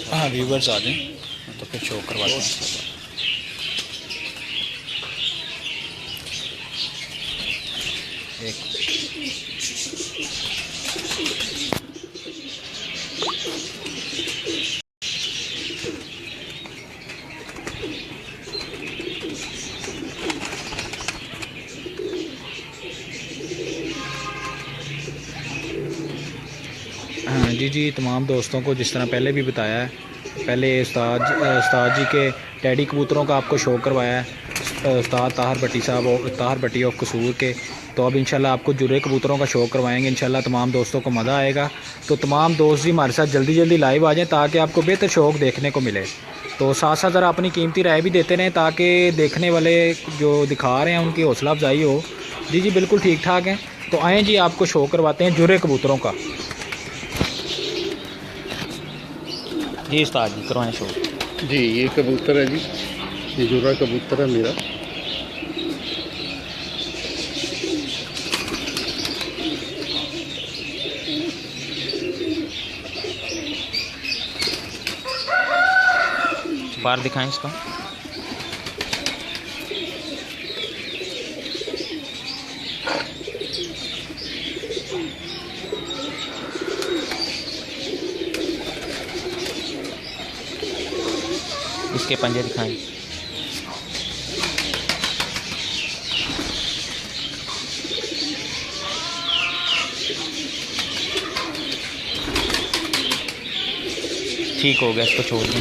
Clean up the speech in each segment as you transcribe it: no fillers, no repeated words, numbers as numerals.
हाँ व्यूवर्स आ जाएं तो फिर शो करवाते हैं। एक हाँ जी तमाम दोस्तों को जिस तरह पहले भी बताया है, पहले उस्ताद जी के टैडी कबूतरों का आपको शो करवाया है उस्ताद ताहर भट्टी साहब, ताहर भट्टी ऑफ कसूर के। तो अब इंशाल्लाह आपको जुरे कबूतरों का शो करवाएंगे इंशाल्लाह। तमाम दोस्तों को मज़ा आएगा। तो तमाम दोस्त जी हमारे साथ जल्दी जल्दी लाइव आ जाएं ताकि आपको बेहतर शौक देखने को मिले। तो साथ साथ ज़रा अपनी कीमती राय भी देते रहें ताकि देखने वाले जो दिखा रहे हैं उनकी हौसला अफजाई हो। जी बिल्कुल ठीक ठाक हैं। तो आएँ जी आपको शो करवाते हैं जुरे कबूतरों का। जी उस्ताद जी करवाएं शो। जी ये कबूतर है जी, ये जुरा कबूतर है मेरा। बाहर दिखाएं इसका। इसके पंजे दिखाएं। ठीक हो गया, इसको छोड़ दें।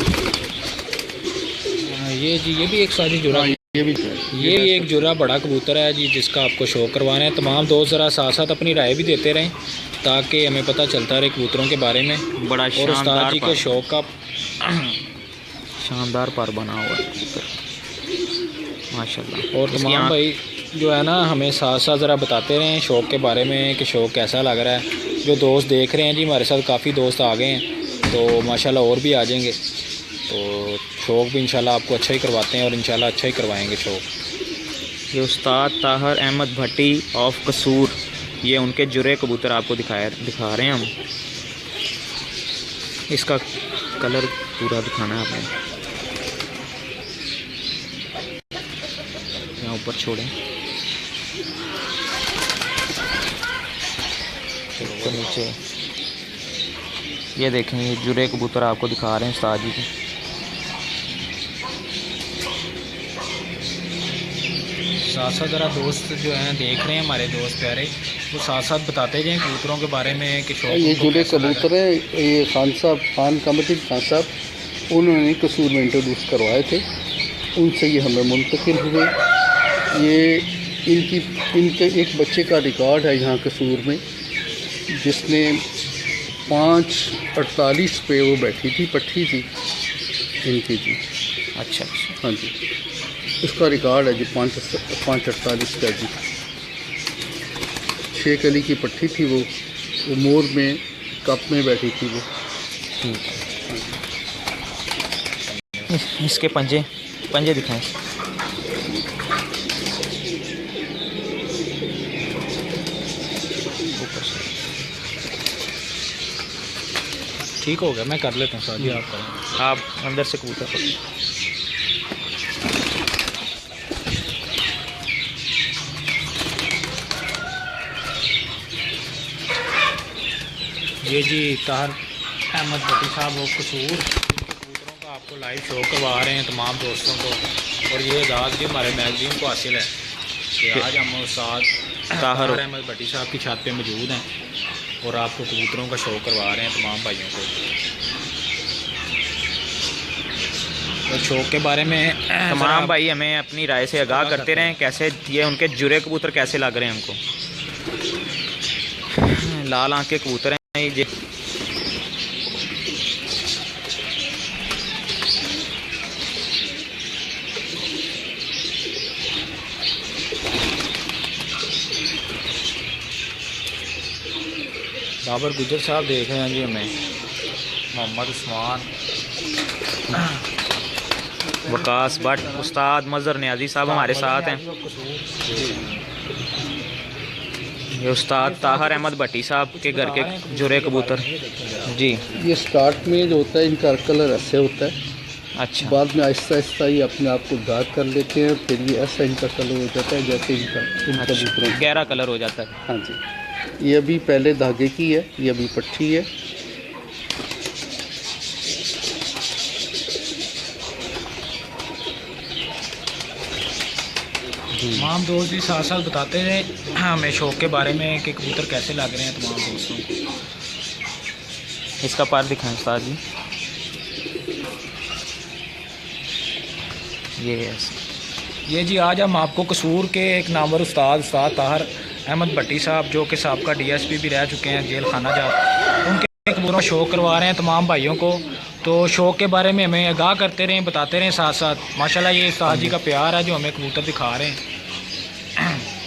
ये जी ये भी एक सारी जुरा, ये एक जुरा बड़ा कबूतर है जी जिसका आपको शो करवाना है। तमाम दोस्त ज़रा साथ साथ अपनी राय भी देते रहें ताकि हमें पता चलता रहे कबूतरों के बारे में। बड़ा और उस्ताद जी के शौक का शानदार पर बना हुआ है कबूतर माशाल्लाह। और तमाम भाई जो है ना हमें साथ साथ ज़रा बताते रहें शौक़ के बारे में कि शौक़ कैसा लग रहा है। जो दोस्त देख रहे हैं जी हमारे साथ काफ़ी दोस्त आ गए हैं तो माशाल्लाह और भी आ जाएंगे। तो शौक़ भी इंशाल्लाह आपको अच्छा ही करवाते हैं और इंशाल्लाह अच्छा ही करवाएंगे शौक़। ये उस्ताद ताहर अहमद भट्टी ऑफ कसूर, ये उनके जुरे कबूतर आपको दिखा रहे हैं हम। इसका कलर पूरा दिखाना है आपने। यहाँ ऊपर छोड़ें तो नीचे ये देखें, ये जुरे कबूतर आपको दिखा रहे हैं उस्ताद जी के। साथ साथ ज़रा दोस्त जो हैं देख रहे हैं हमारे दोस्त प्यारे, वो साथ साथ बताते जाएं कबूतरों के बारे में कि शौक। ये जुड़े कबूतर है, ये खान साहब, खान कमरुद्दीन खान साहब उन्होंने कसूर में इंट्रोड्यूस करवाए थे, उनसे ये हमें मुंतकिल हुए। ये इनके एक बच्चे का रिकॉर्ड है यहाँ कसूर में जिसने 5:48 पे वो बैठी थी, पट्टी थी इनकी जी। अच्छा हाँ जी, उसका रिकॉर्ड है जी 5:48 का जी। 6 कली की पट्टी थी वो मोर में कप में बैठी थी वो। इसके पंजे दिखाएं। ठीक हो गया, मैं कर लेता हूँ शादी। आप करें, आप अंदर से कबूतर पकड़ें। ये जी ताहर अहमद भट्टी साहब वो कसूर कबूतरों का आपको लाइव शो करवा रहे हैं तमाम दोस्तों को। और ये एजाज़ भी हमारे मैगज़ीन को हासिल है कि आज हम उस्ताद ताहर अहमद भट्टी साहब की छत पे मौजूद हैं और आपको कबूतरों का शो करवा रहे हैं तमाम भाइयों को। तो शो के बारे में तमाम भाई हमें अपनी राय से आगाह करते रहें, कैसे ये उनके जुरे कबूतर कैसे लग रहे हैं हमको। लाल आँख के कबूतर हैं ये। बाबर गुजर साहब देख रहे हैं जी हमें, मोहम्मद उस्मान वकास भट्ट, उस्ताद मज़हर न्याजी साहब हमारे साथ हैं। ये उस्ताद ताहर अहमद भट्टी साहब के घर के जुरे कबूतर जी। ये स्टार्ट में जो होता है इनका कलर ऐसे होता है, अच्छा, बाद में आहिस्ता आहिस्ता ही अपने आप को डार्क कर लेते हैं, फिर ये ऐसा इनका कलर हो जाता है जैसे इन कबूतरों का। गहरा कलर हो जाता है। हाँ जी, ये अभी पहले धागे की है, ये अभी पट्टी है। तमाम दोस्त भी साथ साथ बताते रहे हमें शौक के बारे में कि कबूतर कैसे लग रहे हैं तमाम दोस्तों को। इसका पार दिखाएं उस्ताद जी। ये जी आज हम आपको कसूर के एक नामवर उस्ताद ताहर अहमद भट्टी साहब जो कि साहब का DSP भी रह चुके हैं जेल खाना जा, उनके कबूतरों का शौक करवा रहे हैं तमाम भाइयों को। तो शौक के बारे में हमें आगाह करते रहें, बताते रहें साथ साथ। माशाल्लाह ये उस्ताद जी का प्यार है जो हमें कबूतर दिखा रहे हैं,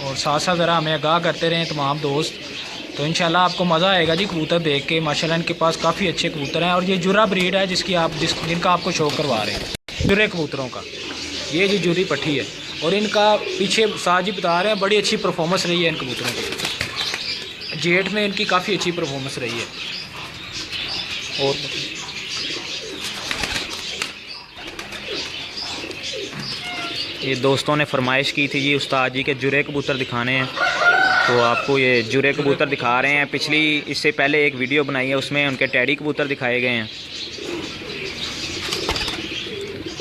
और साथ साथ ज़रा हमें आगाह करते रहें तमाम दोस्त। तो इंशाल्लाह आपको मज़ा आएगा जी कबूतर देख के। माशाल्लाह इनके पास काफ़ी अच्छे कबूतर हैं, और ये जुरा ब्रीड है जिनका आपको शौक करवा रहे हैं, जुरे कबूतरों का। ये जी जुरी पट्टी है, और इनका पीछे उस्ताद जी बता रहे हैं बड़ी अच्छी परफॉर्मेंस रही है इन कबूतरों की। जेठ में इनकी काफ़ी अच्छी परफॉर्मेंस रही है। और ये दोस्तों ने फरमाइश की थी जी उस्ताद जी के जुरे कबूतर दिखाने हैं, तो आपको ये जुरे कबूतर दिखा रहे हैं। इससे पहले एक वीडियो बनाई है, उसमें उनके टैडी कबूतर दिखाए गए हैं।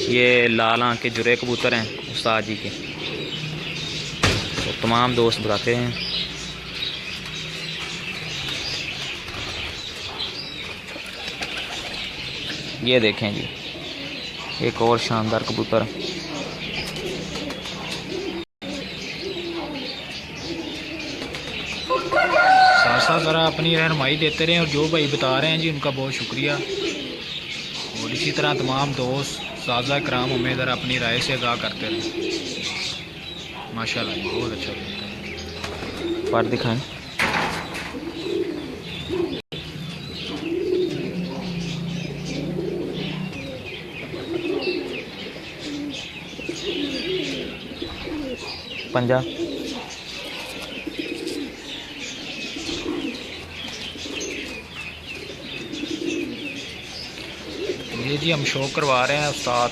ये लाल आंख के जुरे कबूतर हैं उस्ताद जी के। तो तमाम दोस्त बताते हैं। ये देखें जी एक और शानदार कबूतर। साथ साथ ज़रा अपनी रहनुमाई देते रहें, और जो भाई बता रहे हैं जी उनका बहुत शुक्रिया। और इसी तरह तमाम दोस्त साजा कराम हमें ज़रा अपनी राय से आगाह करते रहें। माशाल्लाह जी बहुत अच्छा लगता है। पर दिखाएं। पंजा ये जी हम शो करवा रहे हैं उस्ताद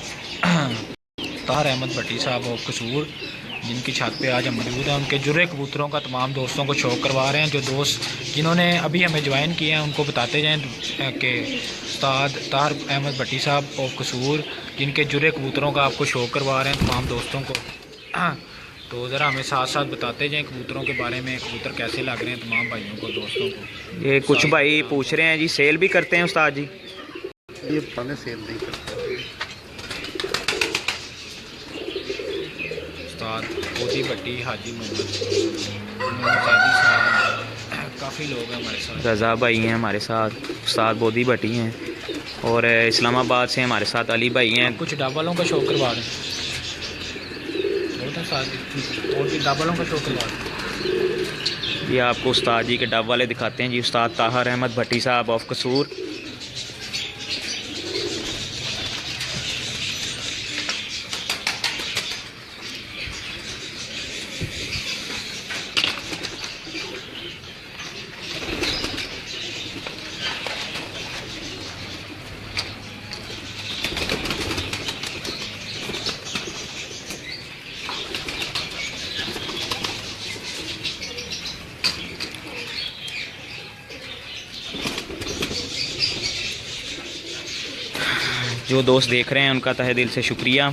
ताहर अहमद भट्टी साहब और कसूर, जिनकी छत पे आज हम मौजूद हैं। उनके जुरे कबूतरों का तमाम दोस्तों को शौक करवा रहे हैं। जो दोस्त जिन्होंने अभी हमें ज्वाइन किए हैं उनको बताते जाएं कि उस्ताद ताहर अहमद भट्टी साहब और कसूर जिनके जुरे कबूतरों का आपको शौक करवा रहे हैं तमाम दोस्तों को। तो ज़रा हमें साथ साथ बताते जाएं कबूतरों के बारे में, कबूतर कैसे लग रहे हैं तमाम भाइयों को दोस्तों को। ये कुछ भाई पूछ रहे हैं जी सेल भी करते हैं उस्ताद जी? ये पाने सेल नहीं करते उस्ताद बोधी भट्टी हाजी मोहम्मद साहब, काफ़ी लोग हैं हमारे साथ। रज़ा भाई हैं हमारे साथ, उस्ताद बोधी भट्टी हैं, और इस्लामाबाद से हमारे साथ अली भाई हैं। कुछ डब वालों का शौक करवा रहे हैं, और भी डब वालों का शौक करवा रहे हैं। ये आपको उस्ताद जी के डब वाले दिखाते हैं जी। उस्ताद ताहर अहमद भट्टी साहब ऑफ कसूर। जो दोस्त देख रहे हैं उनका तहे दिल से शुक्रिया।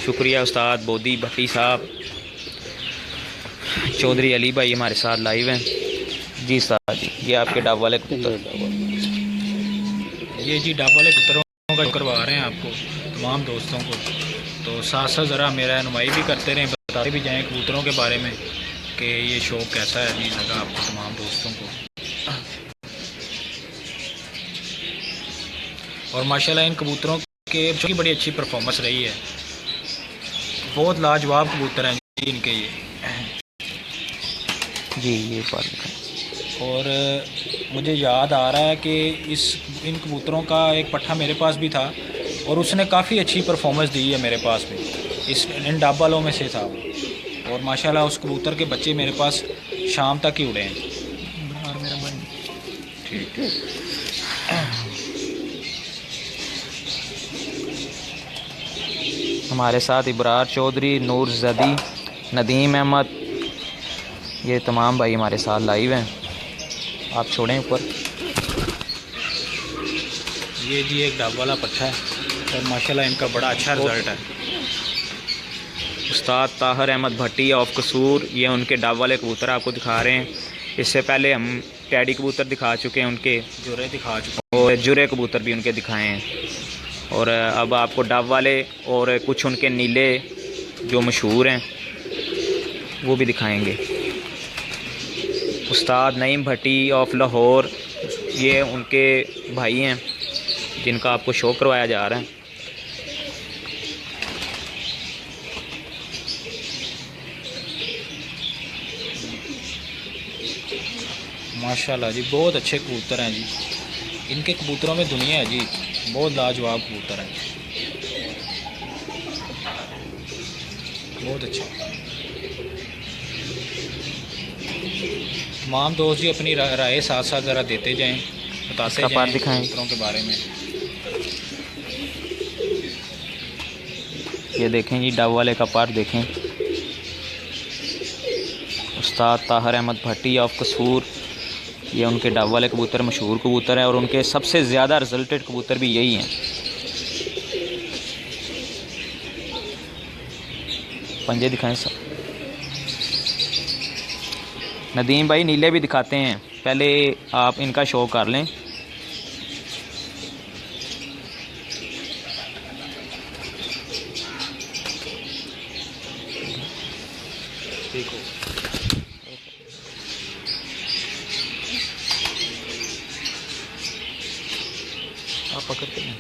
शुक्रिया उस्ताद बोधी भट्टी साहब। चौधरी अली भाई हमारे साथ लाइव हैं जी। उस्ताद जी ये आपके डब वाले कबूतर, ये जी डब वाले कबूतरों का करवा रहे हैं आपको तमाम दोस्तों को। तो साथ साथ ज़रा मेरा रहनुमाई भी करते रहें, बताते भी जाएँ कबूतरों के बारे में कि ये शौक़ कैसा है जी लगा आपको तमाम दोस्तों को। और माशाल्लाह इन कबूतरों के की बड़ी अच्छी परफॉर्मेंस रही है, बहुत लाजवाब कबूतर हैं जी इनके ये जी। ये बात और मुझे याद आ रहा है कि इन कबूतरों का एक पट्ठा मेरे पास भी था और उसने काफ़ी अच्छी परफॉर्मेंस दी है मेरे पास भी, इन डाब वालों में से था वो। और माशाल्लाह उस कबूतर के बच्चे मेरे पास शाम तक ही उड़े हैं। और मेरा भाई ठीक है। हमारे साथ इब्रार चौधरी, नूर जदी, नदीम अहमद, ये तमाम भाई हमारे साथ लाइव हैं। आप छोड़ें ऊपर। ये जी एक डाब वाला पट्ठा है और माशाल्लाह इनका बड़ा अच्छा रिज़ल्ट है। उस्ताद ताहिर अहमद भट्टी ऑफ कसूर, ये उनके डाब वाले कबूतर आपको दिखा रहे हैं। इससे पहले हम टैडी कबूतर दिखा चुके हैं, उनके जुरे दिखा चुके और जुरे कबूतर भी उनके दिखाए हैं। और अब आपको डाब वाले और कुछ उनके नीले जो मशहूर हैं वो भी दिखाएंगे। उस्ताद नईम भट्टी ऑफ लाहौर, ये उनके भाई हैं जिनका आपको शो करवाया जा रहा है। माशाल्लाह जी, बहुत अच्छे कबूतर हैं जी। इनके कबूतरों में दुनिया है जी, बहुत लाजवाब कबूतर हैं, बहुत अच्छे। तमाम दोस्त जी अपनी राय साथ साथ ज़रा देते जाएं, बताते जाएं दिखाएं कबूतरों के बारे में। ये देखें जी डाब वाले का पार्ट देखें। उस्ताद ताहिर अहमद भट्टी ऑफ कसूर, ये उनके डाब वाले कबूतर मशहूर कबूतर हैं और उनके सबसे ज़्यादा रिजल्टेड कबूतर भी यही हैं। पंजे दिखाएं सब। नदीम भाई नीले भी दिखाते हैं, पहले आप इनका शो कर लें। देखो आप पकड़ते हैं।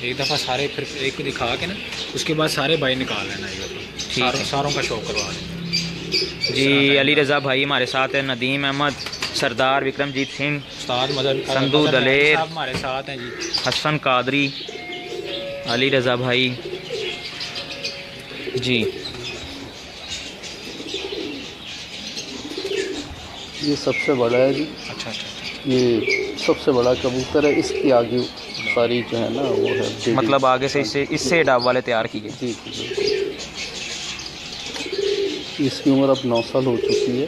एक दफ़ा सारे फिर एक को दिखा के ना, उसके बाद सारे भाई निकाल लेना एक दफ़ा, सारों का शौक करवा लें जी। अली रज़ा भाई हमारे साथ है, नदीम अहमद, सरदार विक्रमजीत सिंह, उस्ताद मदन संधू दलेर साहब हमारे साथ हैं जी, हसन कादरी, अली रज़ा भाई जी। ये सबसे बड़ा है जी, अच्छा अच्छा अच्छा। ये सबसे बड़ा कबूतर है। इसकी आगे सारी जो है ना वो है, मतलब आगे से इससे डाब वाले तैयार किए। जी जी। इसकी उम्र अब 9 साल हो चुकी है।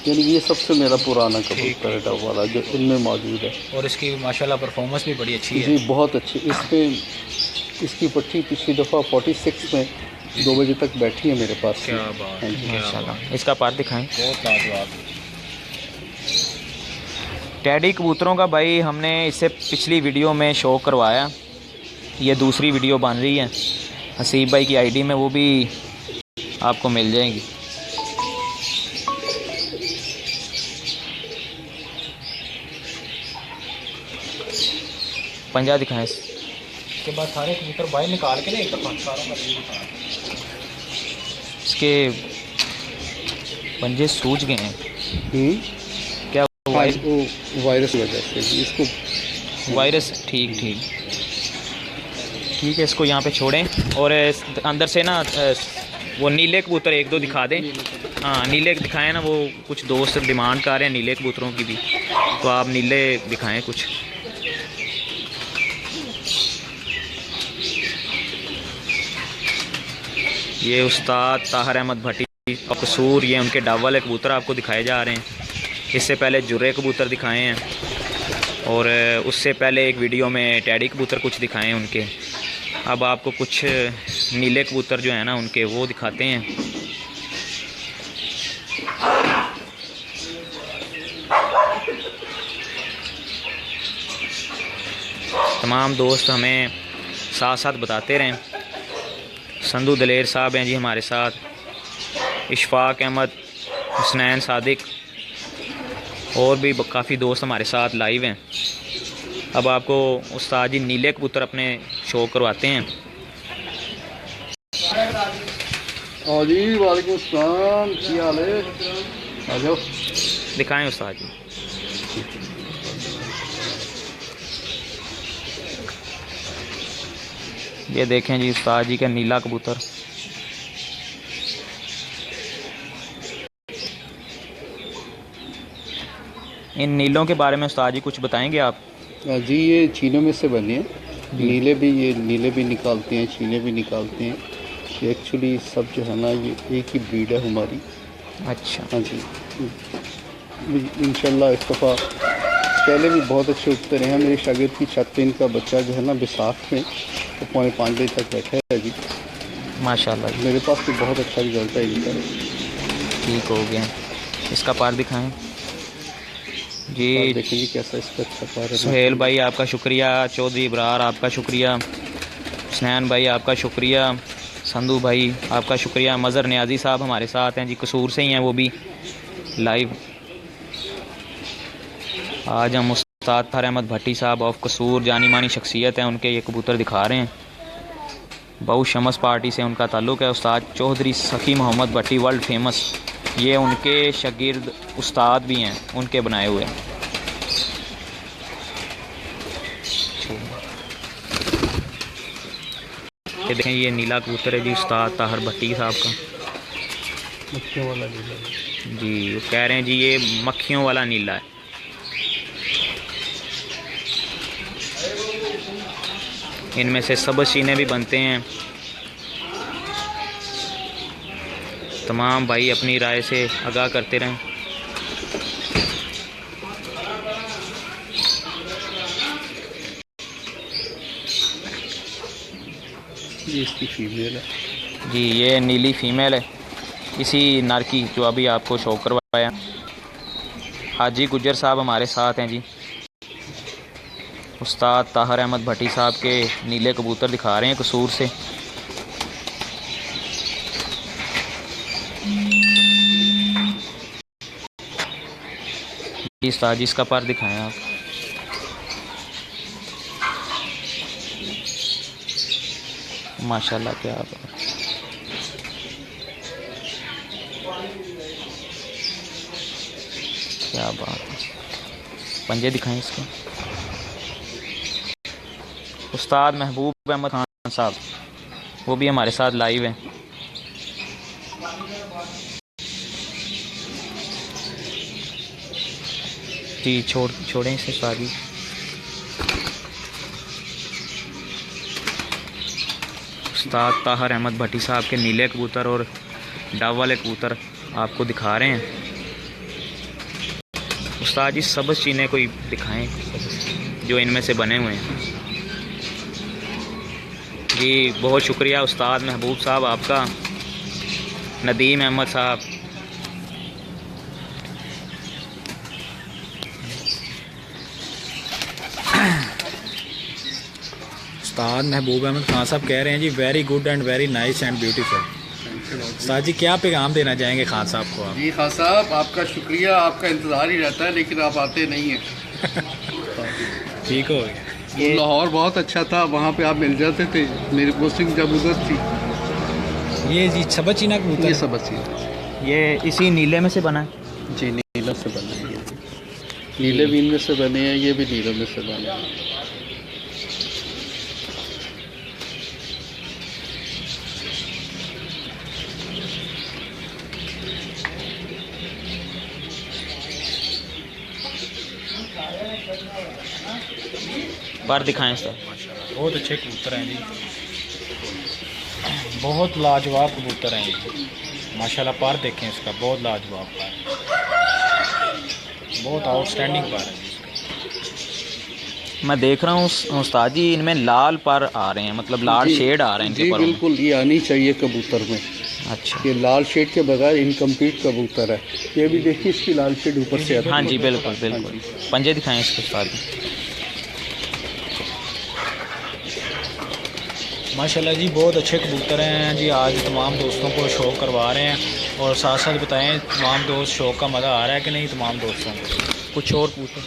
यानी ये सबसे मेरा पुराना कबूतर है डाब वाला जो इनमें मौजूद है। और इसकी माशाल्लाह परफॉर्मेंस भी बड़ी अच्छी है जी, बहुत अच्छी। इसमें इसकी पट्टी पिछली दफ़ा 46 में 2 बजे तक बैठी है मेरे पास। क्या बात है, क्या बात माशाल्लाह। इसका पार्ट दिखाएं। बहुत लाजवाब। टैडी कबूतरों का भाई हमने इससे पिछली वीडियो में शो करवाया, ये दूसरी वीडियो बन रही है हसीब भाई की आईडी में, वो भी आपको मिल जाएगी। पंजा दिखाएं। इसके बाद सारे कबूतर बाहर निकाल के ना एक दफ़ा सारों का व्यू दिखा। इसके पंजे सूज गए हैं क्या? वो वायरस की वजह से इसको वायरस। ठीक ठीक ठीक है, इसको यहाँ पे छोड़ें और अंदर से ना वो नीले कबूतर एक दो दिखा दें। हाँ नीले दिखाएं ना, वो कुछ दोस्त डिमांड कर रहे हैं नीले कबूतरों की भी, तो आप नीले दिखाएं कुछ। ये उस्ताद ताहिर अहमद भट्टी और कसूर, ये उनके डाब वाले कबूतर आपको दिखाए जा रहे हैं। इससे पहले जुर्रे कबूतर दिखाए हैं और उससे पहले एक वीडियो में टैडी कबूतर कुछ दिखाए हैं उनके। अब आपको कुछ नीले कबूतर जो है ना उनके वो दिखाते हैं। तमाम दोस्त हमें साथ साथ बताते रहें। संधू दलेर साहब हैं जी हमारे साथ, इशफाक अहमद, हुसनैन सादिक और भी काफ़ी दोस्त हमारे साथ लाइव हैं। अब आपको उस्ताद जी नीले कबूतर अपने शो करवाते हैं। हाँ जी, वालेकुम सलाम, की हाल है? आ जाओ। दिखाएं उस्ताद जी। ये देखें जी उस्ताद जी का नीला कबूतर। इन नीलों के बारे में उस्ताद जी कुछ बताएंगे आप? हाँ जी, ये चीनों में से बने हैं। नीले भी निकालते हैं, चीने भी निकालते हैं। ये एक्चुअली सब जो है ना, ये एक ही ब्रीड है हमारी। अच्छा। हाँ जी, इंशाल्लाह इस दफ़ा पहले भी बहुत अच्छे उगते रहे हैं। मेरे शागिर्द की छत पे इनका बच्चा जो है ना बैसाख में तो 5.5 बजे तक बैठा है जी। माशाल्लाह जी। मेरे पास तो बहुत अच्छा रिजल्ट है इनका। ठीक हो गया। इसका पार दिखाएं जी। देखिए जी कैसा इसका अच्छा पार है। सुहेल भाई आपका शुक्रिया, चौधरी इब्रार आपका शुक्रिया, स्नैन भाई आपका शुक्रिया, संधू भाई आपका शुक्रिया। मज़र न्याजी साहब हमारे साथ हैं जी, कसूर से ही हैं वो भी लाइव। आज हम उस्ताद ताहर अहमद भट्टी साहब ऑफ कसूर, जानी मानी शख्सियत हैं, उनके ये कबूतर दिखा रहे हैं। बहु शमस पार्टी से उनका ताल्लुक़ है। उस्ताद चौधरी सफ़ी मोहम्मद भट्टी वर्ल्ड फेमस, ये उनके शागिर्द उस्ताद भी हैं, उनके बनाए हुए। ये देखें ये नीला कबूतर है जी उस्ताद ताहर भट्टी साहब का। मक्खियों वाला नीला जी, वो कह रहे हैं जी ये मक्खियों वाला नीला है। इनमें से सब चीने भी बनते हैं। तमाम भाई अपनी राय से आगाह करते रहें। ये इसकी फीमेल है जी, ये नीली फीमेल है इसी नर की जो अभी आपको शो करवाया। हाजी गुज्जर साहब हमारे साथ हैं जी। उस्ताद ताहर अहमद भट्टी साहब के नीले कबूतर दिखा रहे हैं कसूर से। जी उस्ताद जी इसका पार दिखाएं आप। माशाल्लाह क्या बात है। क्या बात है। पंजे दिखाएं इसके। उस्ताद महबूब अहमद खान साहब वो भी हमारे साथ लाइव हैं। जी छोड़ें इसे उस्ताद जी। उस्ताद ताहर अहमद भट्टी साहब के नीले कबूतर और डाव वाले कबूतर आपको दिखा रहे हैं। उस्ताद जी सबज चीने कोई दिखाएं जो इनमें से बने हुए हैं। जी बहुत शुक्रिया उस्ताद महबूब साहब आपका, नदीम अहमद साहब। उस्ताद महबूब अहमद खान साहब कह रहे हैं जी very good and very nice and beautiful. उस्ताद जी क्या पैगाम देना चाहेंगे खान साहब को आप? जी खान साहब, आपका शुक्रिया, आपका इंतज़ार ही रहता है लेकिन आप आते नहीं हैं। ठीक हो गया। ये लाहौर बहुत अच्छा था, वहाँ पे आप मिल जाते थे। मेरी पोस्टिंग जब उधर थी। ये जी सबज चीना कबूतर ये सब अच्छी ये इसी नीले में से बना है। जी, नीला से बने हैं ये। नीले भी इनमें से बने हैं, ये भी नीलों में से बने हैं। बार दिखाएं सर। बहुत अच्छे कबूतर हैं जी, बहुत लाजवाब कबूतर हैं ये। माशाल्लाह पार देखें इसका, बहुत लाजवाब पार, बहुत आउटस्टैंडिंग पार है। मैं देख रहा हूँ उस्ताद जी इनमें लाल पर आ रहे हैं, मतलब लाल शेड आ रहे हैं इनके जी परों में। बिल्कुल, ये आनी चाहिए कबूतर में। अच्छा, ये लाल शेड के बगैर इनकम्प्लीट कबूतर है। ये भी देखिए इसकी लाल शेड ऊपर से आती है। हाँ जी बिल्कुल बिल्कुल। पंजे दिखाएं इसके उस्ताद जी। माशाल्लाह जी बहुत अच्छे कबूतर हैं जी। आज तमाम दोस्तों को शो करवा रहे हैं और साथ साथ बताएं तमाम दोस्त शो का मज़ा आ रहा है कि नहीं तमाम दोस्तों को। कुछ और कबूतर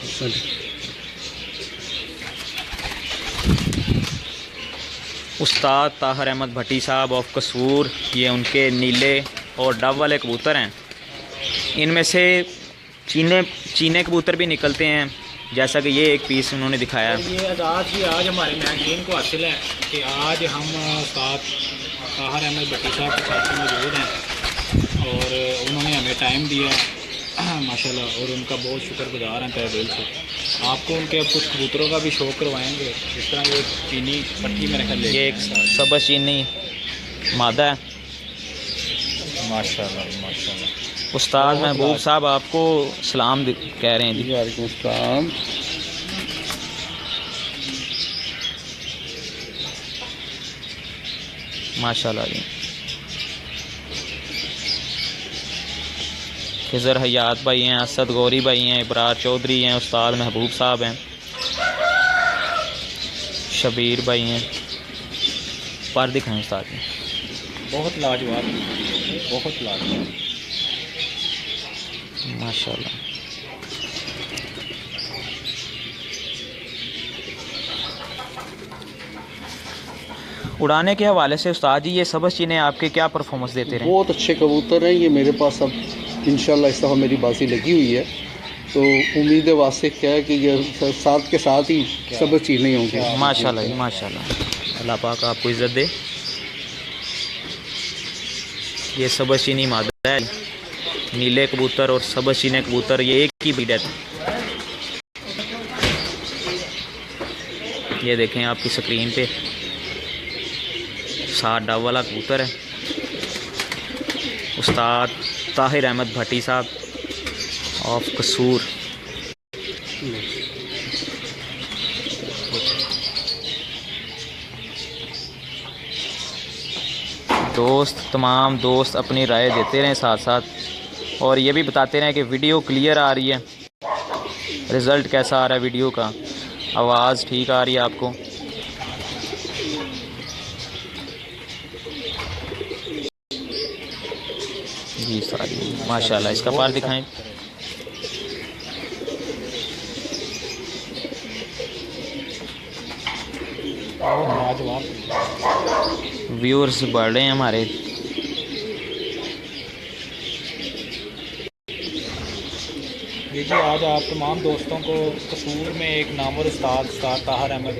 उस्ताद ताहिर अहमद भट्टी साहब ऑफ कसूर, ये उनके नीले और डब वाले कबूतर हैं। इनमें से चीने कबूतर भी निकलते हैं, जैसा कि ये एक पीस उन्होंने दिखाया। ये आज़ाद भी आज हमारे मैगजीन को हासिल है कि आज हम उस्ताद ताहिर अहमद भट्टी साहब के साथ मौजूद हैं और उन्होंने हमें टाइम दिया माशाल्लाह, और उनका बहुत शुक्रगुजार हैं तहे दिल से। आपको उनके अब कुछ कबूतरों का भी शौक़ करवाएंगे, जिस तरह ये चीनी पट्टी में रखा ये एक सबज चीनी मादा है। माशाल्लाह माशाल्लाह। उस्ताद महबूब साहब आपको सलाम कह रहे हैं जी। वालेकुम अस्सलाम। माशाल्लाह जी। खिज़र हयात भाई हैं, असद गौरी भाई हैं, इब्रार चौधरी हैं, उस्ताद महबूब साहब हैं, शबीर भाई हैं। पर दिखाएं उस्ताद जी। बहुत लाजवाब, बहुत लाजवाब माशाल्लाह। उड़ाने के हवाले से उस्ताद जी, ये सबज चीने आपके क्या परफॉर्मेंस देते रहे? बहुत अच्छे कबूतर हैं ये मेरे पास। अब इंशाल्लाह इस दफ़ा मेरी बाजी लगी हुई है, तो उम्मीद है वास्ते क्या है कि ये साथ के साथ ही सब चीज़ें होंगी। माशाल्लाह जी माशाल्लाह, अल्लाह पाक आपको इज़्ज़त दे। ये सबज चीनी मादा है, नीले कबूतर और सबज चीने कबूतर ये एक ही ब्रीड है। ये देखें आपकी स्क्रीन पे 7 डब वाला कबूतर है। उस्ताद ताहिर अहमद भट्टी साहब ऑफ कसूर। तमाम दोस्त अपनी राय देते रहें साथ साथ, और ये भी बताते रहें कि वीडियो क्लियर आ रही है, रिज़ल्ट कैसा आ रहा है वीडियो का, आवाज़ ठीक आ रही है आपको। जी सारी माशाल्लाह। इसका पार दिखाएं। व्यूअर्स बढ़ रहे हैं हमारे। जी आज आप तमाम दोस्तों को कसूर में एक नामवर उस्ताद ताहिर अहमद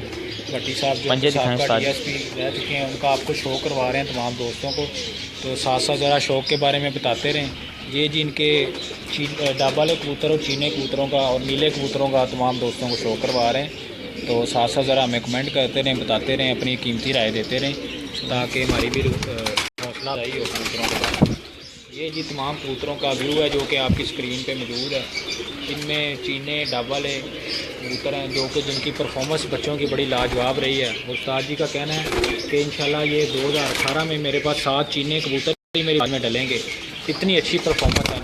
भट्टी साहब जो साहब DSP रह चुके हैं, उनका आपको शो करवा रहे हैं तमाम दोस्तों को। तो साथ साथ ज़रा शौक़ के बारे में बताते रहें। ये जी इनके डब वाले कबूतर और चीने कबूतरों का और नीले कबूतरों का तमाम दोस्तों को शो करवा रहे हैं। तो साथ साथ ज़रा हमें कमेंट करते रहें, बताते रहें, अपनी कीमती राय देते रहें, ताकि हमारी भी हौसला अफजाई हो कबूतरों के बारे में। ये जी तमाम कबूतरों का व्यू है जो कि आपकी स्क्रीन पे मौजूद है। इनमें चीने डब वाले कबूतर हैं जो कि जिनकी परफॉर्मेंस बच्चों की बड़ी लाजवाब रही है। उस्ताद जी का कहना है कि इंशाल्लाह ये 2018 में मेरे पास 7 चीने कबूतर ही मेरी बात में डलेंगे, इतनी अच्छी परफॉर्मेंस है।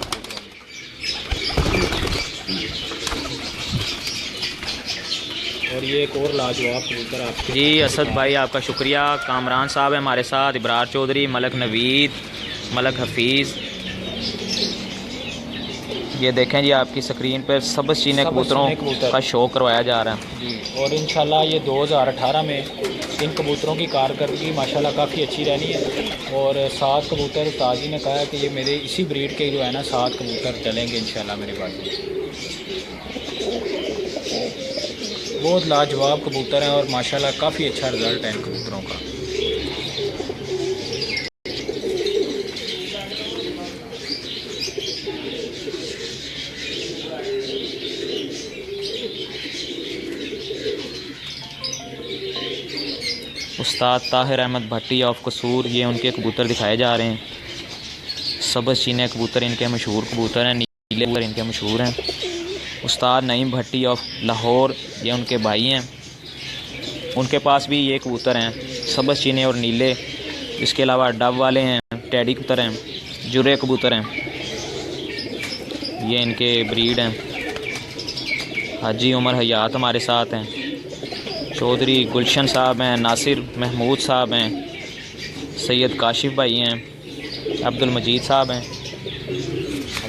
और ये एक और लाजवाब कबूतर आपके। जी असद भाई आपका शुक्रिया। कामरान साहब है हमारे साथ, इब्रार चौधरी, मलक नवीद, मलक हफीज़। ये देखें जी आपकी स्क्रीन पर सबज चीने कबूतरों का शो करवाया जा रहा है जी। और इंशाल्लाह ये 2018 में इन कबूतरों की कारकर्दगी माशाल्लाह काफ़ी अच्छी रहनी है। और 7 कबूतर ताजी ने कहा है कि ये मेरे इसी ब्रीड के जो है ना 7 कबूतर चलेंगे इंशाल्लाह मेरे पास। बहुत लाजवाब कबूतर हैं और माशाल्लाह काफ़ी अच्छा रिज़ल्ट है इन कबूतरों का। उस्ताद ताहिर अहमद भट्टी ऑफ कसूर, ये उनके कबूतर दिखाए जा रहे हैं। सबज चीने कबूतर इनके मशहूर कबूतर हैं, नीले कबूतर इनके मशहूर हैं। उस्ताद नईम भट्टी ऑफ लाहौर, ये उनके भाई हैं, उनके पास भी ये कबूतर हैं सबज चीने और नीले। इसके अलावा डब वाले हैं, टैडी कबूतर हैं, जुरे कबूतर हैं, ये इनके ब्रीड हैं। हाजी उमर हयात हमारे साथ हैं, चौधरी गुलशन साहब हैं, नासिर महमूद साहब हैं, सैयद काशिफ भाई हैं, अब्दुल मजीद साहब हैं।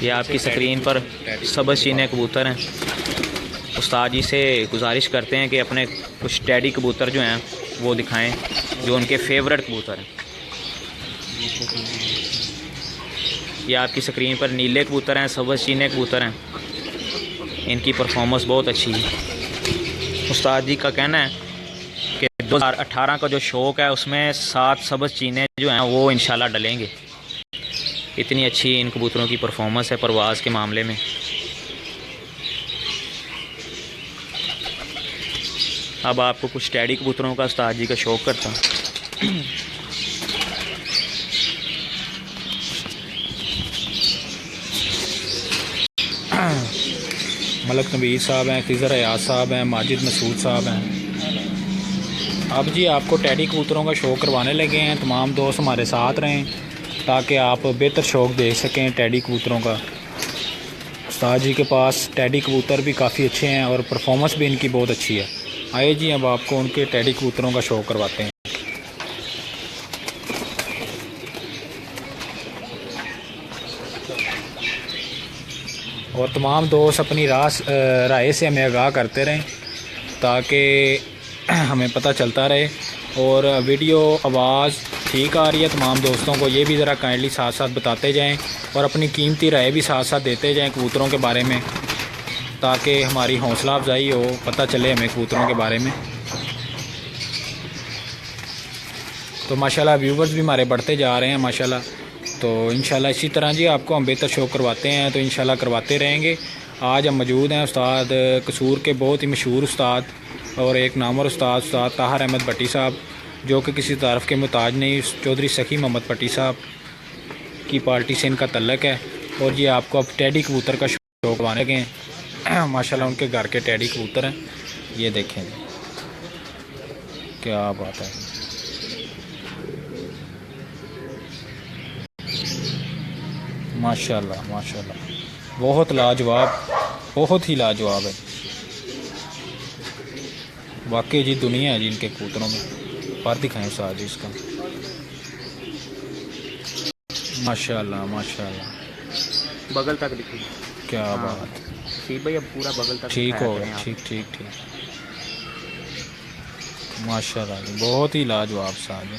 ये आपकी स्क्रीन पर सबज चीने कबूतर हैं। उस्ताद जी से गुजारिश करते हैं कि अपने कुछ टैडी कबूतर जो हैं वो दिखाएं जो उनके फेवरेट कबूतर हैं। ये आपकी स्क्रीन पर नीले कबूतर हैं, सब्ज़ चीने कबूतर हैं। इनकी परफॉर्मेंस बहुत अच्छी है। उस्ताद जी का कहना है कि 2018 का जो शौक़ है उसमें 7 सब्ज़ चीने जो हैं वो इंशाल्लाह डलेंगे। इतनी अच्छी इन कबूतरों की परफॉर्मेंस है परवाज़ के मामले में। अब आपको कुछ टैडी कबूतरों का उस्ताद जी का शौक़ करता हूँ। मलक नबीर साहब हैं, खिज़र अयाज साहब हैं, माजिद मसूद साहब हैं। अब जी आपको टैडी कबूतरों का शौक़ करवाने लगे हैं। तमाम दोस्त हमारे साथ रहें ताकि आप बेहतर शौक़ देख सकें टैडी कबूतरों का। उस्ताद जी के पास टैडी कबूतर भी काफ़ी अच्छे हैं और परफॉर्मेंस भी इनकी बहुत अच्छी है। आइए जी अब आपको उनके टैडी कबूतरों का शौक़ करवाते हैं। और तमाम दोस्त अपनी राय से हमें आगाह करते रहें ताकि हमें पता चलता रहे। और वीडियो आवाज़ ठीक आ रही है तमाम दोस्तों को ये भी ज़रा काइंडली साथ साथ बताते जाएं और अपनी कीमती राय भी साथ साथ देते जाएं कबूतरों के बारे में, ताकि हमारी हौसला अफजाई हो, पता चले हमें कबूतरों के बारे में। तो माशाल्लाह व्यूवर्स भी हमारे बढ़ते जा रहे हैं माशाल्लाह। तो इंशाल्लाह इसी तरह जी आपको हम बेहतर शो करवाते हैं, तो इंशाल्लाह करवाते रहेंगे। आज हम मौजूद हैं उस्ताद कसूर के बहुत ही मशहूर उस्ताद और एक नामवर उस्ताद ताहिर अहमद भट्टी साहब, जो कि किसी तारफ़ के मुताज नहीं, चौधरी सखी मोहम्मद भट्टी साहब की पार्टी से इनका तल्लक है। और ये आपको अब टैडी कबूतर का शौक़ करवाने लगे हैं। माशाल्लाह उनके घर के टैडी कबूतर हैं, ये देखें क्या बात है। माशाल्लाह माशाल्लाह बहुत लाजवाब, बहुत ही लाजवाब है वाकई जी। दुनिया है जी इनके कबूतरों में। पर दिखाएं साथ जी इसका। माशाल्लाह माशाल्लाह बगल तक दिखी क्या बात। ठीक भाई, अब पूरा बगल तक ठीक हो गया, ठीक ठीक ठीक। माशाल्लाह जी बहुत ही लाजवाब साथ जी,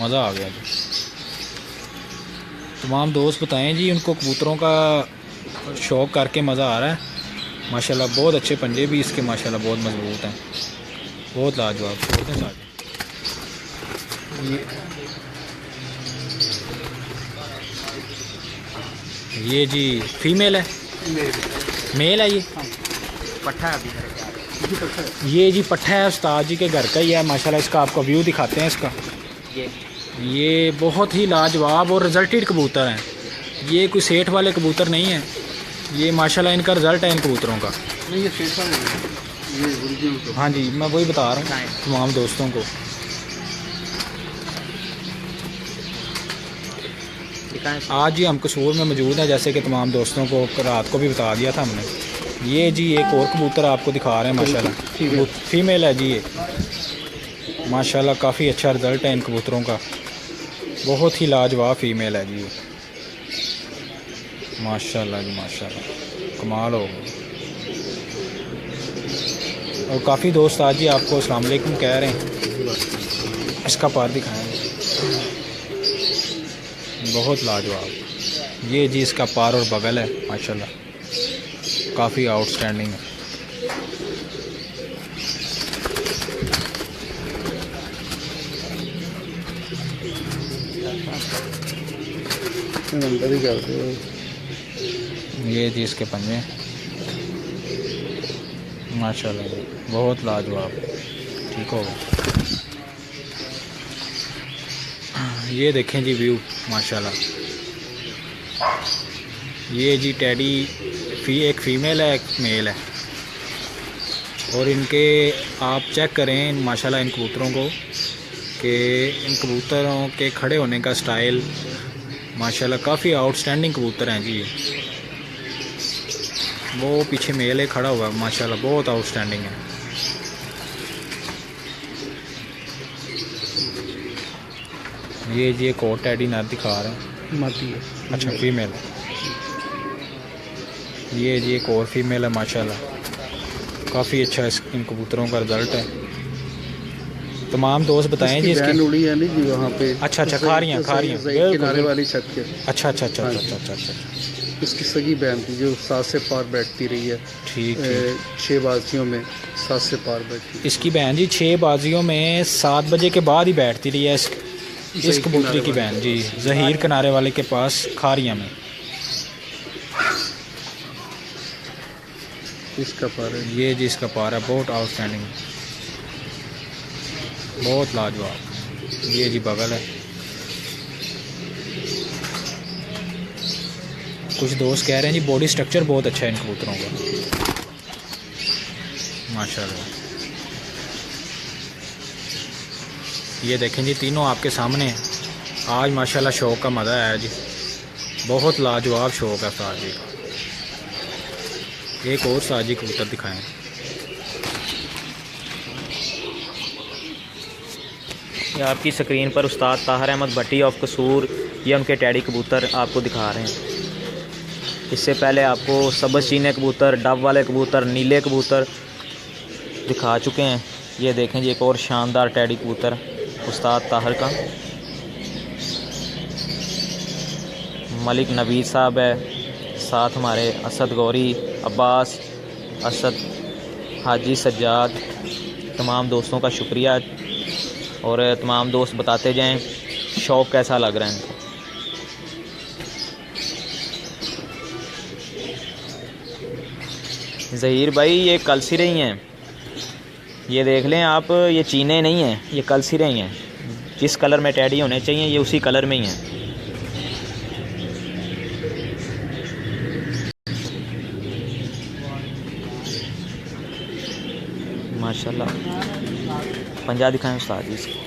मज़ा आ गया जी। तमाम दोस्त बताएं जी उनको कबूतरों का शौक़ करके मज़ा आ रहा है माशाल्लाह। बहुत अच्छे पंजे भी इसके माशाल्लाह बहुत मजबूत हैं, बहुत लाजवाब होते हैं साथ। ये जी फीमेल है, मेल है ये पट्ठा है अभी। ये जी पट्ठा है, उस्ताद जी के घर का ही है माशाल्लाह। इसका आपको व्यू दिखाते हैं इसका। ये बहुत ही लाजवाब और रिजल्टेड कबूतर हैं। ये कोई सेठ वाले कबूतर नहीं है, ये माशाल्लाह इनका रिज़ल्ट है इन कबूतरों का। नहीं ये सेठ वाले नहीं, ये ओरिजिनल। हाँ जी मैं वही बता रहा हूँ तमाम दोस्तों को। आज जी हम कसूर में मौजूद हैं, जैसे कि तमाम दोस्तों को रात को भी बता दिया था हमने। ये जी एक और कबूतर आपको दिखा रहे हैं माशाल्लाह, फीमेल है जी ये माशाल्लाह। काफ़ी अच्छा रिज़ल्ट है इन कबूतरों का, बहुत ही लाजवाब फीमेल है जी माशाल्लाह जी माशाल्लाह, कमाल हो गया। और काफ़ी दोस्त आज जी आपको अस्सलाम वालेकुम कह रहे हैं। इसका पार दिखाएंगे, बहुत लाजवाब। ये जी इसका पार और बगल है माशाल्लाह, काफ़ी आउटस्टैंडिंग है। अंदर ही करते हो। ये जी इसके पंजे माशाल्लाह जी बहुत लाजवाब, ठीक होगा। ये देखें जी व्यू माशाल्लाह। ये जी टैडी एक फ़ीमेल है एक मेल है। और इनके आप चेक करें माशाल्लाह इन कबूतरों को कि इन कबूतरों के खड़े होने का स्टाइल माशाल्लाह काफ़ी आउटस्टैंडिंग कबूतर हैं जी। वो पीछे मेल है खड़ा हुआ माशाल्लाह, बहुत आउटस्टैंडिंग है। ये जी एक और टैडी नर दिखा रहे हैं, माती है। अच्छा फीमेल। ये जी एक और फीमेल है माशाल्लाह, काफ़ी अच्छा इन कबूतरों का रिज़ल्ट है। तमाम दोस्त बताएं जी इसकी इसकी। बैन उड़ी है नहीं जी वहाँ पे। अच्छा, खा रही हैं किनारे बिल्कुल। वाली छत के। अच्छा अच्छा अच्छा हाँ अच्छा जी। अच्छा अच्छा। इसकी सगी बैन थी जो 7 से पार बैठती रही है। ठीक है। 6 बाजियों में 7 से पार बैठती। इसकी बहन जी 6 बाजियों में 7 बजे के बाद ही बैठती रही है इस कबूतरी की बहन जी, जहीर किनारे वाले के पास खारिया में। इसका पार है। ये जी इसका पार है, बहुत आउटस्टैंडिंग, बहुत लाजवाब। ये जी बगल है। कुछ दोस्त कह रहे हैं जी बॉडी स्ट्रक्चर बहुत अच्छा है इन कबूतरों का, माशाल्लाह। ये देखें जी तीनों आपके सामने आज माशाल्लाह शौक का मज़ा आया जी, बहुत लाजवाब शौक है साजी का। एक और साजी कबूतर दिखाएं। ये आपकी स्क्रीन पर उस्ताद ताहिर अहमद भट्टी ऑफ कसूर, ये उनके टैडी कबूतर आपको दिखा रहे हैं। इससे पहले आपको सब्ज़ चीने कबूतर, डब वाले कबूतर, नीले कबूतर दिखा चुके हैं। ये देखें जी एक और शानदार टैडी कबूतर उस्ताद ताहिर का। मलिक नवीद साहब है, साथ हमारे असद गौरी, अब्बास, असद, हाजी सज्जाद, तमाम दोस्तों का शुक्रिया। और तमाम दोस्त बताते जाएं शौक़ कैसा लग रहा है इनको। ज़हीर भाई ये कल सी रही हैं, ये देख लें आप, ये चीने नहीं हैं, ये कल सी रही हैं। जिस कलर में टैडी होने चाहिए ये उसी कलर में ही हैं। माशाल्लाह। पंजा दिखाएं उस्ताद जी इसको।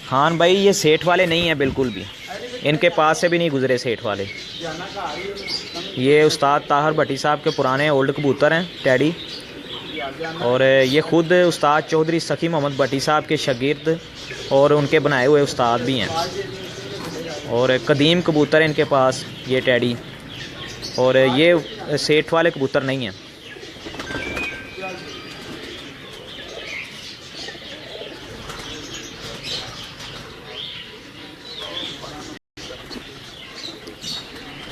खान भाई ये सेठ वाले नहीं हैं बिल्कुल भी, इनके पास से भी नहीं गुजरे सेठ वाले। ये उस्ताद ताहिर भट्टी साहब के पुराने ओल्ड कबूतर हैं टैडी, और ये ख़ुद उस्ताद चौधरी सखी मोहम्मद भट्टी साहब के शागिर्द और उनके बनाए हुए उस्ताद भी हैं। और कदीम कबूतर इनके पास ये टैडी, और ये सेठ वाले कबूतर नहीं हैं।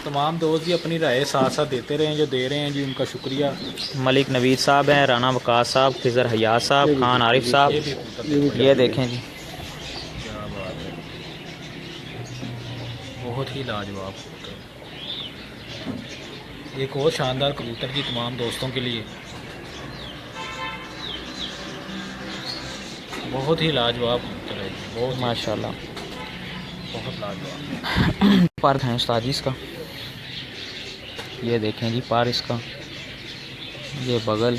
तमाम दोस्त जी अपनी राय साथ साथ देते रहे हैं, जो दे रहे हैं जी उनका शुक्रिया। मलिक नवीद साहब हैं, राना वकास साहब, खिज़र हयात साहब, खान आरिफ साहब, ये देखें जी क्या बात है, बहुत ही लाजवाब कबूतर। एक और शानदार कबूतर जी तमाम दोस्तों के लिए, बहुत ही लाजवाब कबूतर है, बहुत माशाल्लाह। बहुत लाजवाब। पार हैं उस्ताद जी इसका, ये देखें जी पार इसका, ये बगल,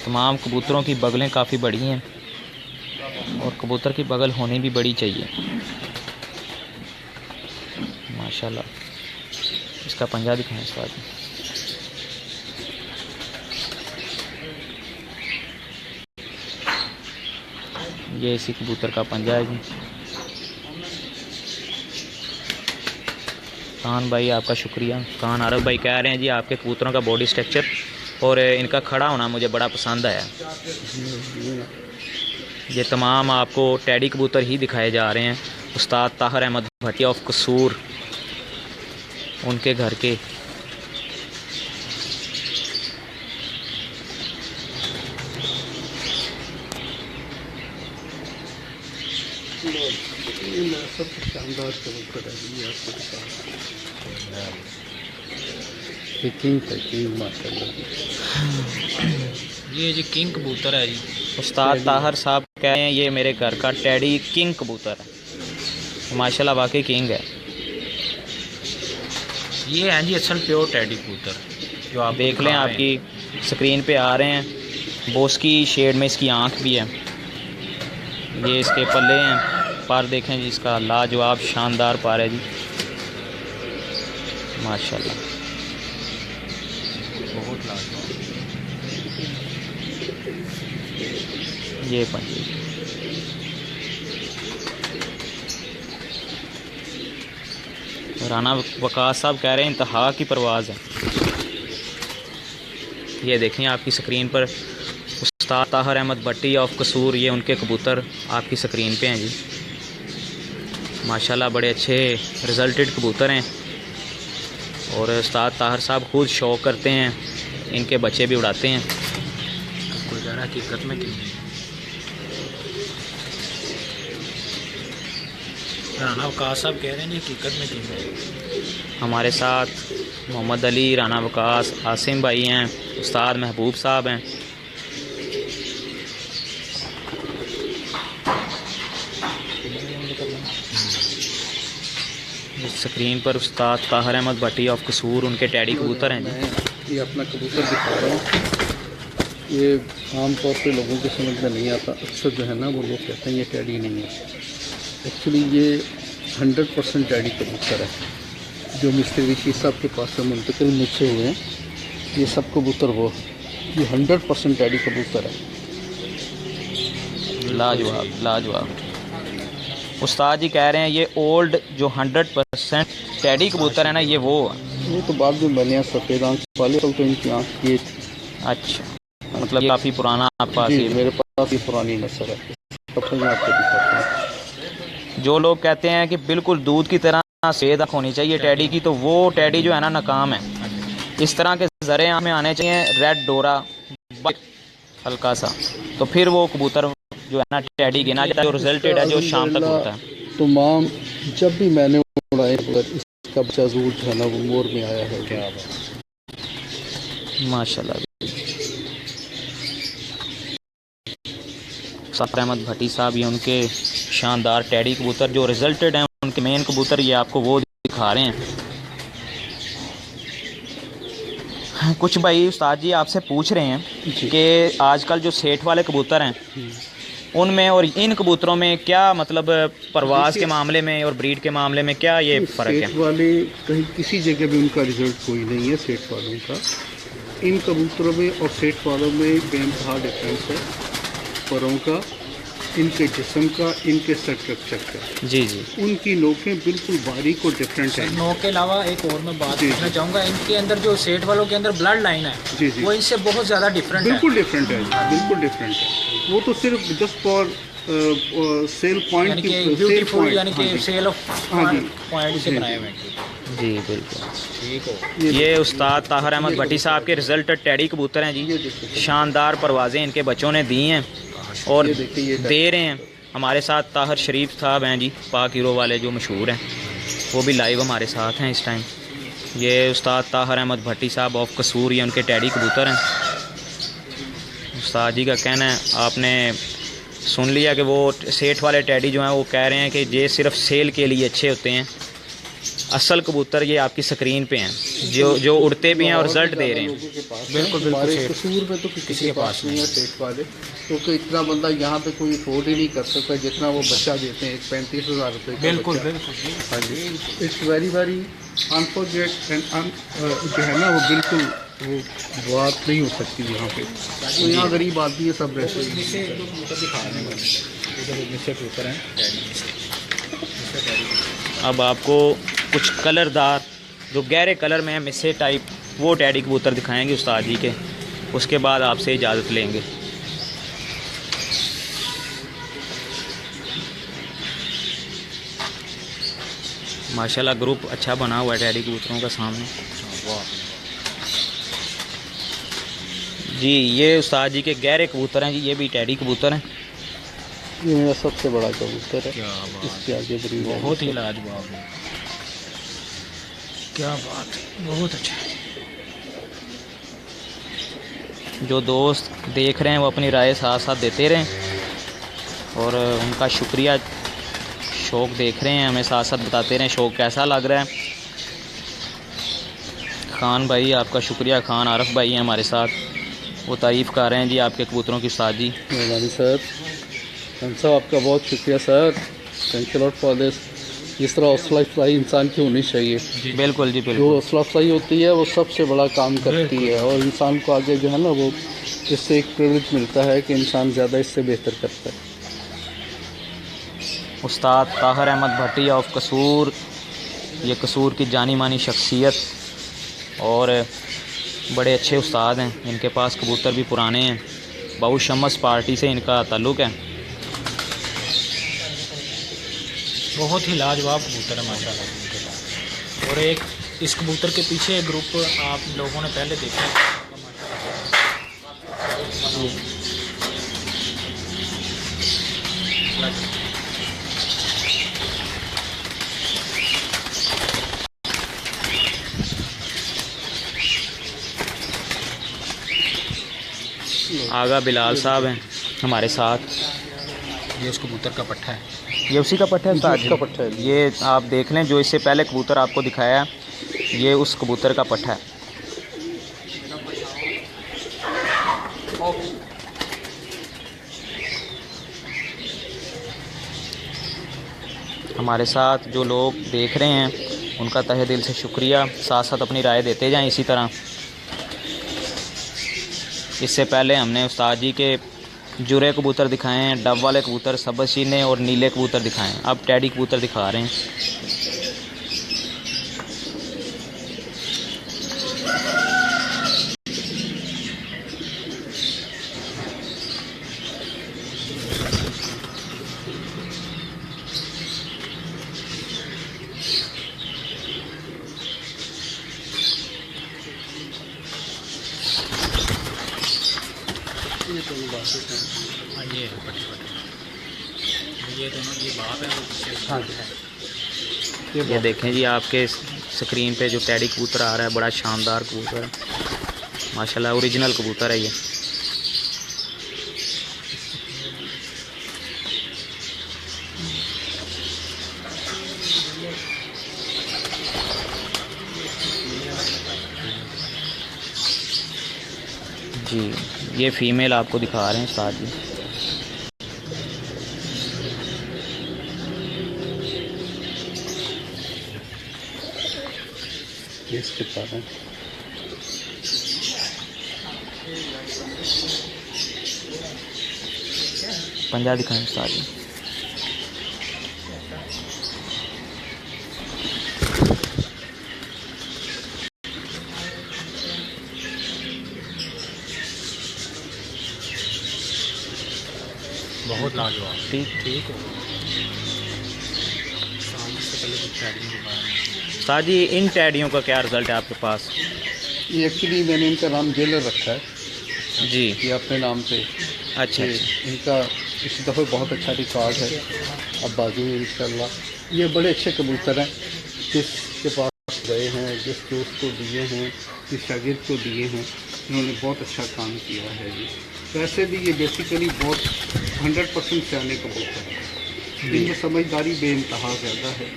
तमाम कबूतरों की बगलें काफ़ी बड़ी हैं और कबूतर की बगल होनी भी बड़ी चाहिए माशाल्लाह। इसका पंजा दिखाएं उस्ताद जी। ये इसी कबूतर का पंजा है जी। खान भाई आपका शुक्रिया। खान आरफ भाई कह रहे हैं जी आपके कबूतरों का बॉडी स्ट्रक्चर और इनका खड़ा होना मुझे बड़ा पसंद आया। ये तमाम आपको टैडी कबूतर ही दिखाए जा रहे हैं उस्ताद ताहिर अहमद भट्टी ऑफ कसूर, उनके घर के। शानदार कबूतर है ये आपको दिखा, किंग है, किंग माशाल्लाह। ये जी किंग कबूतर है जी। उस्ताद ताहिर साहब कह रहे हैं ये मेरे घर का टैडी किंग कबूतर है, माशाल्लाह वाकई किंग है। ये हैं जी असल प्योर टैडी कबूतर, जो आप देख लें आपकी स्क्रीन पे आ रहे हैं। बोस्की शेड में इसकी आँख भी है, ये इसके पल्ले हैं। पार देखें जी इसका लाजवाब शानदार पार है जी माशाल्लाह, बहुत लाजवाब। ये पंजे राना वकास साहब कह रहे हैं इंतहा की परवाज़ है। ये देखें आपकी स्क्रीन पर उस्ताद ताहिर अहमद भट्टी ऑफ कसूर, ये उनके कबूतर आपकी स्क्रीन पे हैं जी। माशाल्लाह बड़े अच्छे रिजल्टेड कबूतर हैं और उस्ताद ताहिर साहब खुद शौक़ करते हैं, इनके बच्चे भी उड़ाते हैं। कोई कह रहा है हकीकत में क्यों नहीं। राना वकास साहब कह रहे हैं हकीकत में क्यों नहीं। हमारे साथ मोहम्मद अली, राना वकास, आसिम भाई हैं, उस्ताद महबूब साहब हैं। स्क्रीन पर उस्ताद ताहिर अहमद भट्टी ऑफ कसूर, उनके टैडी कबूतर हैं। मैं ये अपना कबूतर दिखा रहा हूँ। ये आमतौर पे लोगों को समझ में नहीं आता, अक्सर जो है ना वो लोग कहते हैं ये टैडी नहीं है। एक्चुअली ये 100% टैडी कबूतर है जो मिस्टर विशी साहब के पास से मुंतकिल मुझसे हुए हैं। ये सब कबूतर वो, ये 100% टैडी कबूतर है। लाजवाब लाजवाब। उस्ताद जी कह रहे हैं ये ओल्ड जो 100% टैडी कबूतर है ना, ये वो तो बाद में बने हैं सफ़ेद आँख वाले, तो इनकी आँख ये थी। अच्छा, मतलब काफ़ी पुराना आपके पास जी, ये। मेरे पास ये पुरानी नस्ल है। कब मैं आपको दिखाता हूँ। जो लोग कहते हैं कि बिल्कुल दूध की तरह सफ़ेद आँख होनी चाहिए टैडी की, तो वो टैडी जो है ना नाकाम है। इस तरह के ज़रे आँख में आने चाहिए, रेड डोरा हल्का सा, तो फिर वो कबूतर जो है ना टैडी गिना जाता है, जो रिजल्टेड है, जो शाम तक होता है। तो माम जब भी मैंने उड़ाए इसका बच्चा ज़रूर जो है ना वो मोर में आया है। क्या माशाल्लाह। ताहिर अहमद भट्टी साहब, ये उनके शानदार टैडी कबूतर जो रिजल्टेड हैं, उनके मेन कबूतर ये आपको वो दिखा रहे हैं। कुछ भाई उस्ताद जी आपसे पूछ रहे हैं कि आजकल जो सेठ वाले कबूतर हैं उनमें और इन कबूतरों में क्या मतलब परवाज़ के मामले में और ब्रीड के मामले में क्या ये फ़र्क सेठ है? वाले कहीं किसी जगह भी उनका रिजल्ट कोई नहीं है सेठ वालों का। इन कबूतरों में और सेठ वालों में बेइंतहा डिफरेंस है, परों का, इनके जिस्म का, इनके स्ट्रक्चर का। जी जी। उनकी नोकें बिल्कुल बारीक और डिफरेंट है। नौ के अलावा एक और मैं बात करना चाहूँगा, इनके अंदर जो सेठ वालों के अंदर ब्लड लाइन है जी जी, वो इनसे बहुत ज़्यादा डिफरेंट है। बिल्कुल डिफरेंट है, बिल्कुल डिफरेंट है। वो तो सिर्फ जस्ट फॉर सेल पॉइंट यानी की कि ब्यूटीफुल, यानी हाँ कि जी। सेल ऑफ हाँ जी। पॉइंट से बनाए हुए हैं। जी बिल्कुल। ठीक हो। ये उस्ताद ताहिर अहमद भट्टी साहब के रिजल्टेड टैडी कबूतर हैं जी। शानदार परवाज़ें इनके बच्चों ने दी हैं और ये देखिए, ये दे रहे हैं। हमारे साथ ताहिर शरीफ साहब हैं जी, पाक हीरो वाले जो मशहूर हैं, वो भी लाइव हमारे साथ हैं इस टाइम। ये उस्ताद ताहिर अहमद भट्टी साहब ऑफ कसूर, ये उनके टैडी कबूतर हैं। उस्ताद जी का कहना है, आपने सुन लिया कि वो सेठ वाले टैडी जो हैं वो कह रहे हैं कि ये सिर्फ सेल के लिए अच्छे होते हैं। असल कबूतर ये आपकी स्क्रीन पे हैं जो उड़ते भी हैं और रिजल्ट दे रहे हैं। बिल्कुल हमारे कसूर में तो किसी के पास नहीं है सेठ वाले, क्योंकि इतना बंदा यहाँ पे कोई अफोर्ड ही नहीं कर सकता जितना वो बच्चा देते हैं, 35,000 रुपये का बिल्कुल बच्चा। बिल्कुल। हाँ जी, इट्स वेरी वेरी अनफॉरगेट एंड जो है ना वो बिल्कुल वो बात नहीं हो सकती यहाँ पे। तो यहाँ गरीब आदमी है, सब रहते हैं। नीचे जो कबूतर दिखा रहे हैं, इधर नीचे कबूतर हैं अब आपको कुछ कलरदार जो गहरे कलर में है, मिस्से टाइप, वो टैडी कबूतर दिखाएंगे उस्ताद जी के, उसके बाद आपसे इजाज़त लेंगे। माशाल्लाह ग्रुप अच्छा बना हुआ है टैडी कबूतरों का सामने। जी ये उस्ताद जी के गहरे कबूतर हैं जी, ये भी टैडी कबूतर हैं। ये मेरा सबसे बड़ा कबूतर है। क्या बात, इसके आगे बड़ी बहुत ही लाजवाब है। क्या बात है, बहुत अच्छा। जो दोस्त देख रहे हैं वो अपनी राय साथ साथ देते रहें और उनका शुक्रिया। शौक़ देख रहे हैं, हमें साथ साथ बताते रहें शौक़ कैसा लग रहा है। खान भाई आपका शुक्रिया, खान आरफ भाई हैं हमारे साथ, वो तारीफ़ कर रहे हैं जी आपके कबूतरों की उस्ताद जी। मेहरबानी सर, हम सब आपका बहुत शुक्रिया sir, thank you lot for this. इस तरह हौसला अफजाई इंसान की होनी चाहिए। बिल्कुल जी जो बिल्कुल। हौसला अफजाई होती है वो सबसे बड़ा काम करती है, और इंसान को आगे जो है ना वो इससे एक प्रिविलेज मिलता है कि इंसान ज़्यादा इससे बेहतर करता है। उस्ताद ताहिर अहमद भट्टी ऑफ कसूर ये कसूर की जानी मानी शख्सियत और बड़े अच्छे उस्ताद हैं। इनके पास कबूतर भी पुराने हैं। बाबू शम्स पार्टी से इनका ताल्लुक़ है। बहुत ही लाजवाब कबूतर है माशाल्लाह इनके पास। और एक इस कबूतर के पीछे एक ग्रुप आप लोगों ने पहले देखा है। आगा बिलाल साहब हैं हमारे साथ। ये उस कबूतर का पट्ठा है। ये उसी का पट्ठा है उस्ताद जी? उसका पट्ठा है। ये आप देख लें, जो इससे पहले कबूतर आपको दिखाया ये उस कबूतर का पट्ठा है। हमारे साथ जो लोग देख रहे हैं उनका तहे दिल से शुक्रिया। साथ साथ अपनी राय देते जाएं इसी तरह। इससे पहले हमने उस्ताद जी के जुरे कबूतर दिखाए हैं, डब वाले कबूतर, सबशीने और नीले कबूतर दिखाए हैं। अब टैडी कबूतर दिखा रहे हैं। ये दोनों बातें हैं। हाँ ये है पट्टी पट्टी। ये दोनों ये बाप है वो पीछे। हाँ जी। ये देखें जी आपके स्क्रीन पे जो टैडी कबूतर आ रहा है, बड़ा शानदार कबूतर है माशाल्लाह। ओरिजिनल कबूतर है ये। जी ये फ़ीमेल आपको दिखा रहे हैं उस्ताद जी। ये इसके पास है। पंजा दिखाएं उस्ताद जी। बहुत लाजवाब। ठीक ठीक है। शादी से पहले कुछ टैडियों के बारे में। उस्ताद जी इन टैडियों का क्या रिज़ल्ट है आपके पास? ये एक्चुअली मैंने इनका नाम जेलर रखा है, जी ये अपने नाम से। अच्छा ये अच्छा। इनका इस दफ़े बहुत अच्छा रिकॉर्ड है। अब बाजू में इंशाल्लाह ये बड़े अच्छे कबूतर हैं। जिसके पास गए हैं, जिस दोस्त को दिए हैं, जिस शागिर्द को दिए हैं, उन्होंने बहुत अच्छा काम किया है जी। वैसे भी ये बेसिकली बहुत 100% सियाने कबूतर है। इनमें समझदारी बेइंतहा ज़्यादा है।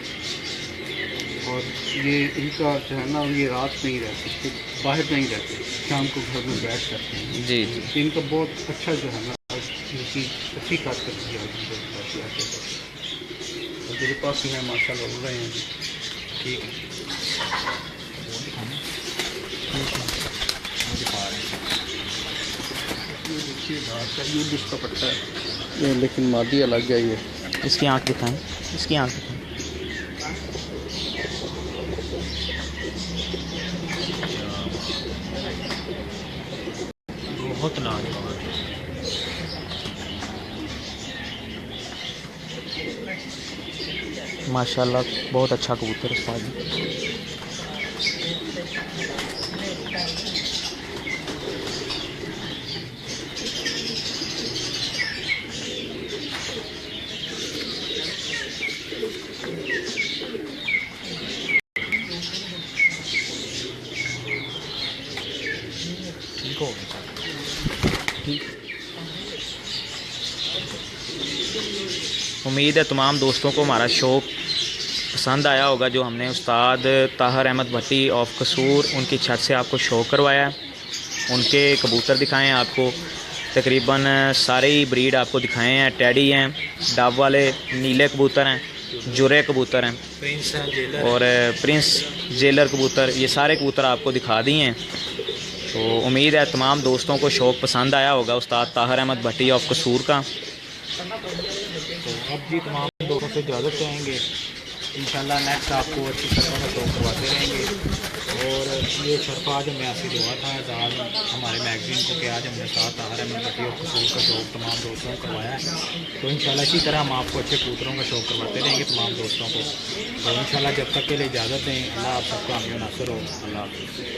और ये इनका जो है ना, ये रात नहीं रहते, बाहर नहीं रहते, शाम को घर में बैठ जाते हैं। जी जी। इनका बहुत अच्छा जो है ना, इनकी अच्छी कारकर्दगी है। और मेरे पास ही है माशाल्लाह उड़ रहे हैं जी। ठीक है। वो दिखाना। वो दिखा रहे हैं। ये देखिए बात है, ये जिसका पट्टा है ये, लेकिन मादी अलग है ये। इसकी आँख दिखाएं, इसकी आँख दिखाएं। बहुत लाजवाब। माशाल्लाह बहुत अच्छा कबूतर है उस्ताद जी। ठीक हो गया। उम्मीद है तमाम दोस्तों को हमारा शो पसंद आया होगा, जो हमने उस्ताद ताहर अहमद भट्टी ऑफ कसूर उनकी छत से आपको शो करवाया है। उनके कबूतर दिखाए हैं आपको, तकरीबन सारे ही ब्रीड आपको दिखाए हैं। टैडी हैं, डब वाले नीले कबूतर हैं, जुरे कबूतर हैं प्रिंस है, जेलर और प्रिंस जेलर कबूतर, ये सारे कबूतर आपको दिखा दिए हैं। तो उम्मीद है तमाम दोस्तों को शौक़ पसंद आया होगा उस्ताद ताहर अहमद भट्टी ऑफ कसूर का। तो अब जी तमाम दोस्तों से इजाज़त चाहेंगे। इंशाल्लाह नेक्स्ट आपको अच्छी शर्फ़ों का शौक करवाते रहेंगे। और ये शर्फ आज हमें हासिल हुआ था आज हमारे मैगज़ीन को कि आज हमने उस्ताद ताहिर अहमद भट्टी और कसूर का शौक तमाम दोस्तों को करवाया है। तो इंशाल्लाह इसी तरह हम आपको अच्छे कबूतरों का शौक करवाते रहेंगे तमाम दोस्तों को। तो इंशाल्लाह जब तक के लिए इजाज़त दें। अल्लाह आप सबका हमें नासर हो। अल्लाह हाफ़िज़।